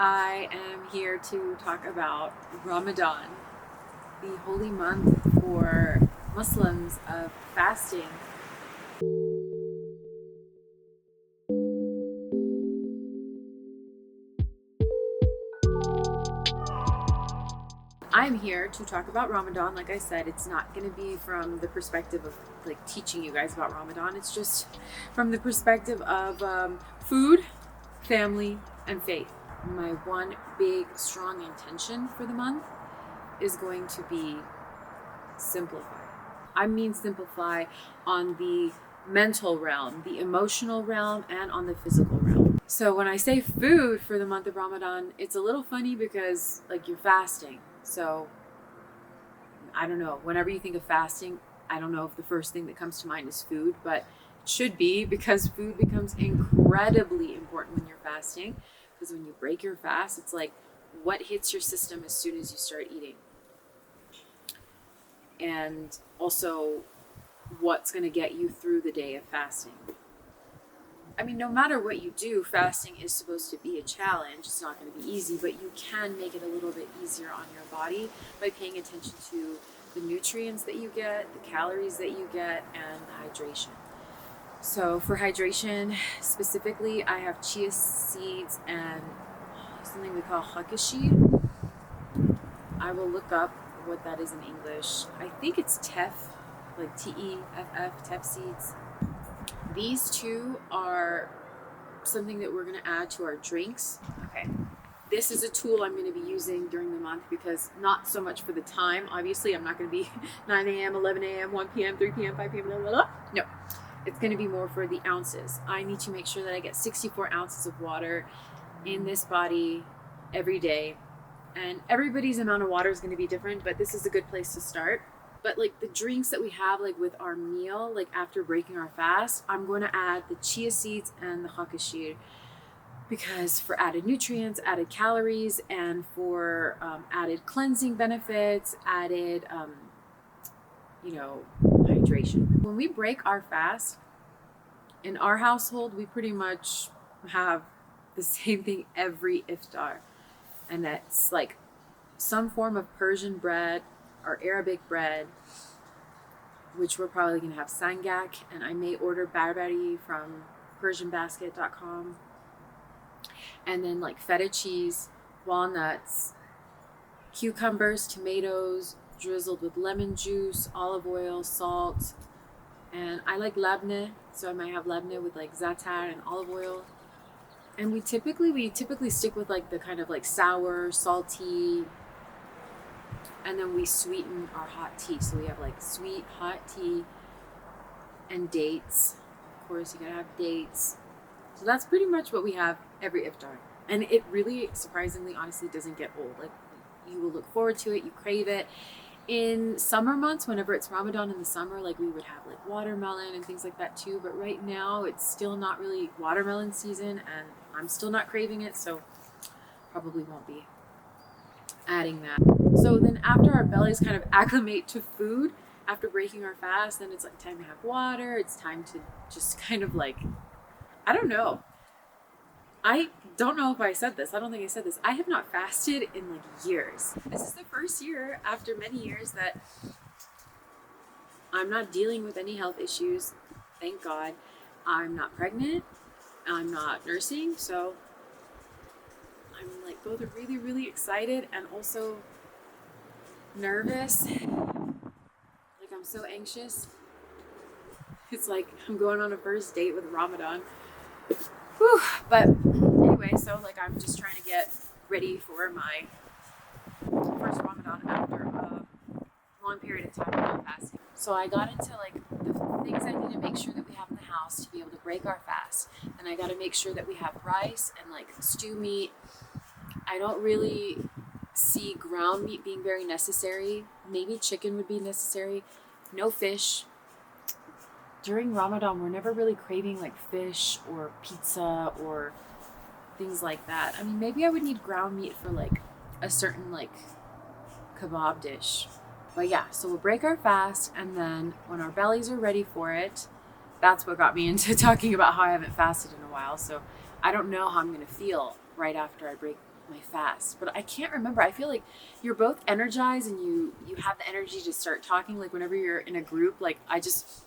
I am here to talk about Ramadan, the holy month for Muslims of fasting. I'm here to talk about Ramadan. Like I said, it's not going to be from the perspective of like teaching you guys about Ramadan. It's just from the perspective of food, family, and faith. My one big, strong intention for the month is going to be simplify. I mean simplify on the mental realm, the emotional realm, and on the physical realm. So when I say food for the month of Ramadan, it's a little funny because like you're fasting. So I don't know, whenever you think of fasting, I don't know if the first thing that comes to mind is food, but it should be, because food becomes incredibly important when you're fasting. Because when you break your fast, it's like what hits your system as soon as you start eating. And also what's going to get you through the day of fasting. I mean, no matter what you do, fasting is supposed to be a challenge. It's not going to be easy, but you can make it a little bit easier on your body by paying attention to the nutrients that you get, the calories that you get, and the hydration. So for hydration specifically, I have chia seeds and something we call hakashir. I will look up what that is in English. I think it's teff, like Teff, teff seeds. These two are something that we're going to add to our drinks. Okay. This is a tool I'm going to be using during the month because not so much for the time. Obviously, I'm not going to be 9 a.m., 11 a.m., 1 p.m., 3 p.m., 5 p.m., blah, blah, blah. No, it's going to be more for the ounces. I need to make sure that I get 64 ounces of water in this body every day. And everybody's amount of water is going to be different, but this is a good place to start. But like the drinks that we have, like with our meal, like after breaking our fast, I'm going to add the chia seeds and the hakashir because for added nutrients, added calories, and for added cleansing benefits, added, hydration. When we break our fast, in our household, we pretty much have the same thing every iftar. And that's like some form of Persian bread or Arabic bread, which we're probably going to have sangak, and I may order barbari from persianbasket.com. And then like feta cheese, walnuts, cucumbers, tomatoes, drizzled with lemon juice, olive oil, salt. And I like labneh, so I might have labneh with like za'atar and olive oil. And we typically stick with like the kind of like sour, salty, and then we sweeten our hot tea. So we have like sweet hot tea and dates. Of course, you gotta have dates. So that's pretty much what we have every iftar. And it really, surprisingly, honestly, doesn't get old. Like you will look forward to it, you crave it. In summer months, whenever it's Ramadan in the summer, like we would have like watermelon and things like that too. But right now it's still not really watermelon season and I'm still not craving it. So probably won't be adding that. So then after our bellies kind of acclimate to food, after breaking our fast, then it's like time to have water. It's time to just kind of like, I don't know. I don't know if I said this. I don't think I said this. I have not fasted in like years. This is the first year after many years that I'm not dealing with any health issues. Thank God. I'm not pregnant. I'm not nursing. So I'm like both really, really excited and also nervous. Like I'm so anxious. It's like I'm going on a first date with Ramadan. Whew. But anyway, so like I'm just trying to get ready for my first Ramadan after a long period of time without fasting. So I got into like the things I need to make sure that we have in the house to be able to break our fast. And I got to make sure that we have rice and like stew meat. I don't really see ground meat being very necessary. Maybe chicken would be necessary. No fish. During Ramadan, we're never really craving like fish or pizza or things like that. I mean, maybe I would need ground meat for like a certain like kebab dish. But yeah, so we'll break our fast, and then when our bellies are ready for it, that's what got me into talking about how I haven't fasted in a while. So I don't know how I'm going to feel right after I break my fast, but I can't remember. I feel like you're both energized and you have the energy to start talking. Like whenever you're in a group, like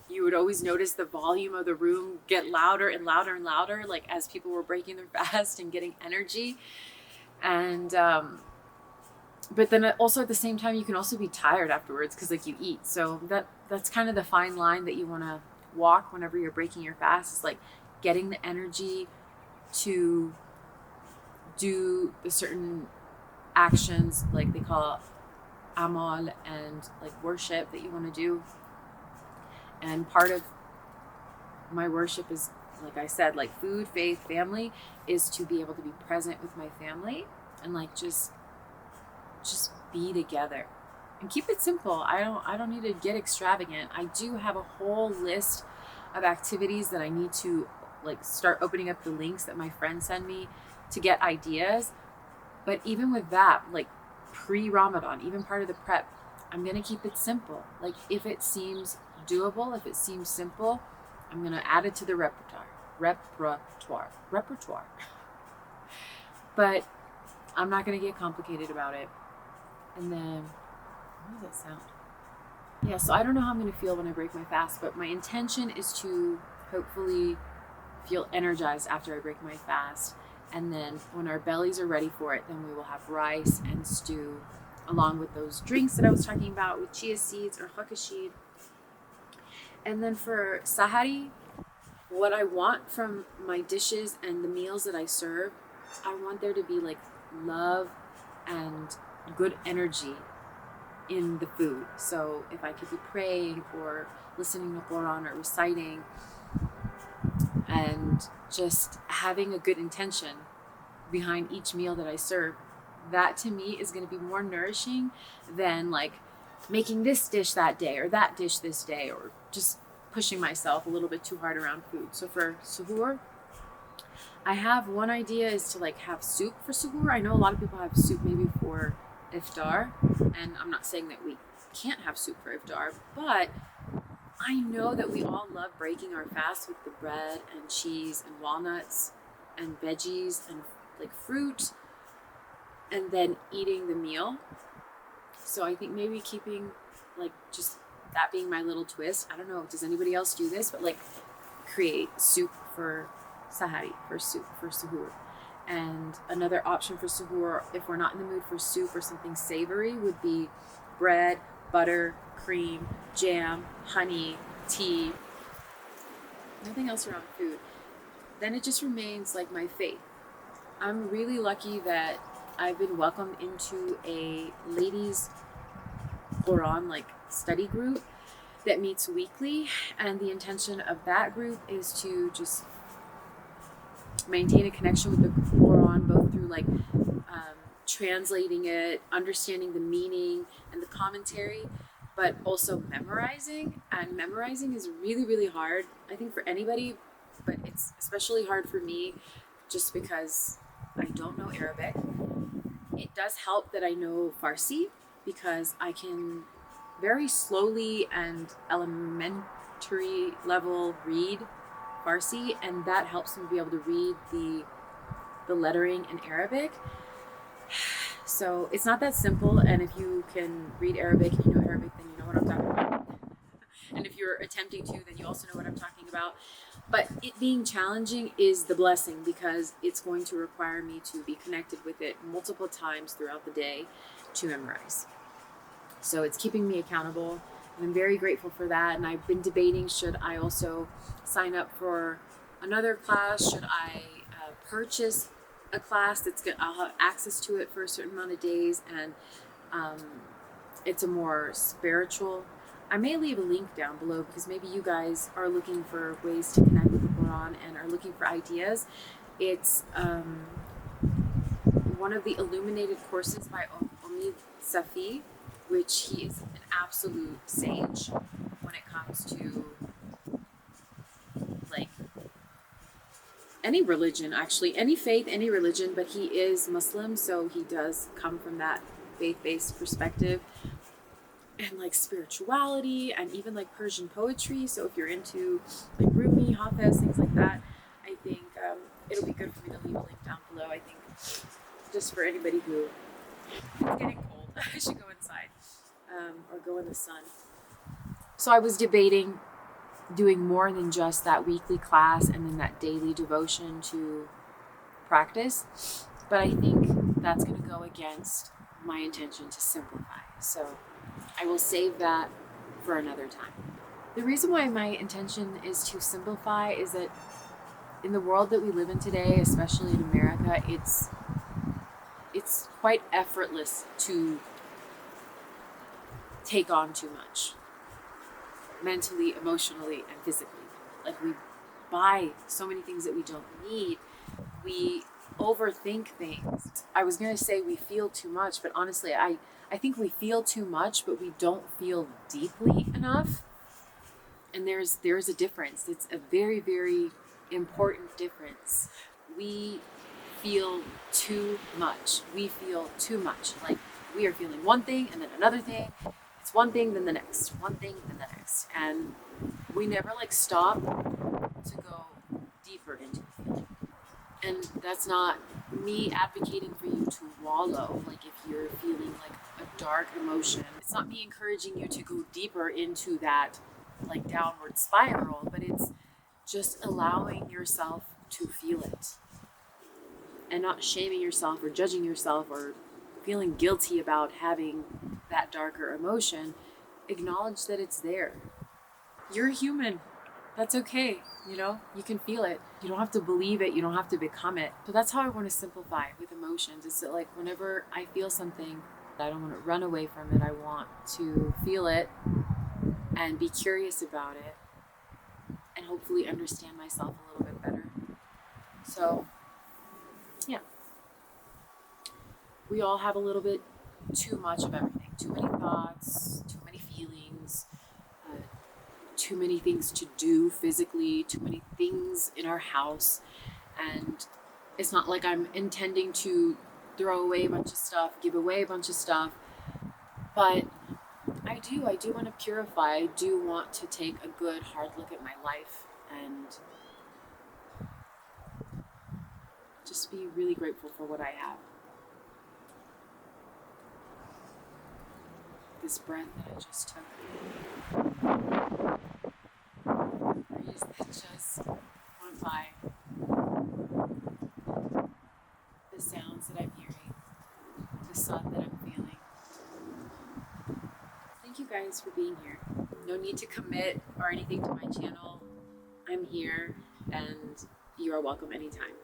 you would always notice the volume of the room get louder and louder and louder, like as people were breaking their fast and getting energy. And but then also at the same time, you can also be tired afterwards because like you eat. So that's kind of the fine line that you want to walk whenever you're breaking your fast. Is like getting the energy to do the certain actions, like they call amal, and like worship that you want to do. And part of my worship is, like I said, like food, faith, family, is to be able to be present with my family and like just be together and keep it simple. I don't need to get extravagant. I do have a whole list of activities that I need to like start opening up the links that my friends send me to get ideas. But even with that, like pre-Ramadan, even part of the prep, I'm going to keep it simple. Like if it seems doable, if it seems simple, I'm going to add it to the repertoire. But I'm not going to get complicated about it. And then, what does that sound? Yeah, so I don't know how I'm going to feel when I break my fast, but my intention is to hopefully feel energized after I break my fast. And then when our bellies are ready for it, then we will have rice and stew along with those drinks that I was talking about with chia seeds or hakashid. And then for sahari, what I want from my dishes and the meals that I serve, I want there to be like love and good energy in the food. So if I could be praying or listening to Quran or reciting and just having a good intention behind each meal that I serve, that to me is going to be more nourishing than like making this dish that day or that dish this day, or just pushing myself a little bit too hard around food. So for suhoor, I have one idea is to like have soup for suhoor. I know a lot of people have soup maybe for iftar, and I'm not saying that we can't have soup for iftar, but I know that we all love breaking our fast with the bread and cheese and walnuts and veggies and like fruit, and then eating the meal. So I think maybe keeping like just that being my little twist. I don't know, does anybody else do this? But like create soup for sahari, for soup for suhoor. And another option for suhoor, if we're not in the mood for soup or something savory, would be bread, butter, cream, jam, honey, tea, nothing else around food. Then it just remains like my faith. I'm really lucky that I've been welcomed into a ladies' Quran like study group that meets weekly, and the intention of that group is to just maintain a connection with the Quran, both through like translating it, understanding the meaning and the commentary, but also memorizing. And memorizing is really, really hard, I think, for anybody, but it's especially hard for me just because I don't know Arabic. It does help that I know Farsi because I can very slowly and elementary level read Farsi, and that helps me be able to read the lettering in Arabic. So it's not that simple, and if you can read Arabic, if you know Arabic, then you know what I'm talking about. And if you're attempting to, then you also know what I'm talking about. But it being challenging is the blessing, because it's going to require me to be connected with it multiple times throughout the day to memorize. So it's keeping me accountable, and I'm very grateful for that. And I've been debating, should I also sign up for another class? Should I purchase a class that's good? I'll have access to it for a certain amount of days, and it's a more spiritual. I may leave a link down below because maybe you guys are looking for ways to connect with the Quran and are looking for ideas. It's one of the illuminated courses by Omid Safi, which he is an absolute sage when it comes to like any religion, actually, any faith, any religion, but he is Muslim, so he does come from that faith-based perspective, and like spirituality and even like Persian poetry. So if you're into like Rumi, Hafiz, things like that, I think it'll be good for me to leave a link down below. I think just for anybody who it's getting cold, I should go inside or go in the sun. So I was debating doing more than just that weekly class and then that daily devotion to practice, but I think that's going to go against my intention to simplify. So I will save that for another time. The reason why my intention is to simplify is that in the world that we live in today, especially in America, it's quite effortless to take on too much, mentally, emotionally, and physically. Like, we buy so many things that we don't need. We overthink things. I was going to say we feel too much, but honestly, I think we feel too much, but we don't feel deeply enough. And there's a difference. It's a very, very important difference. We feel too much. We feel too much. Like, we are feeling one thing and then another thing. It's one thing, then the next. One thing, then the next. And we never stop to go deeper into the feeling. And that's not me advocating for you to wallow. Like, if you're feeling like a dark emotion, it's not me encouraging you to go deeper into that downward spiral, but it's just allowing yourself to feel it and not shaming yourself or judging yourself or feeling guilty about having that darker emotion. Acknowledge that it's there. You're human. That's okay. You can feel it. You don't have to believe it. You don't have to become it. So that's how I want to simplify with emotions. It's that whenever I feel something, I don't want to run away from it. I want to feel it and be curious about it and hopefully understand myself a little bit better. So, yeah. We all have a little bit too much of everything. Too many thoughts, too many feelings, too many things to do physically, too many things in our house. And it's not like I'm intending to throw away a bunch of stuff, give away a bunch of stuff, but I do want to purify. I do want to take a good hard look at my life and just be really grateful for what I have. This breath that I just took, breeze that just went by, the sounds that I'm hearing, the sun that I'm feeling. Thank you guys for being here. No need to commit or anything to my channel. I'm here and you are welcome anytime.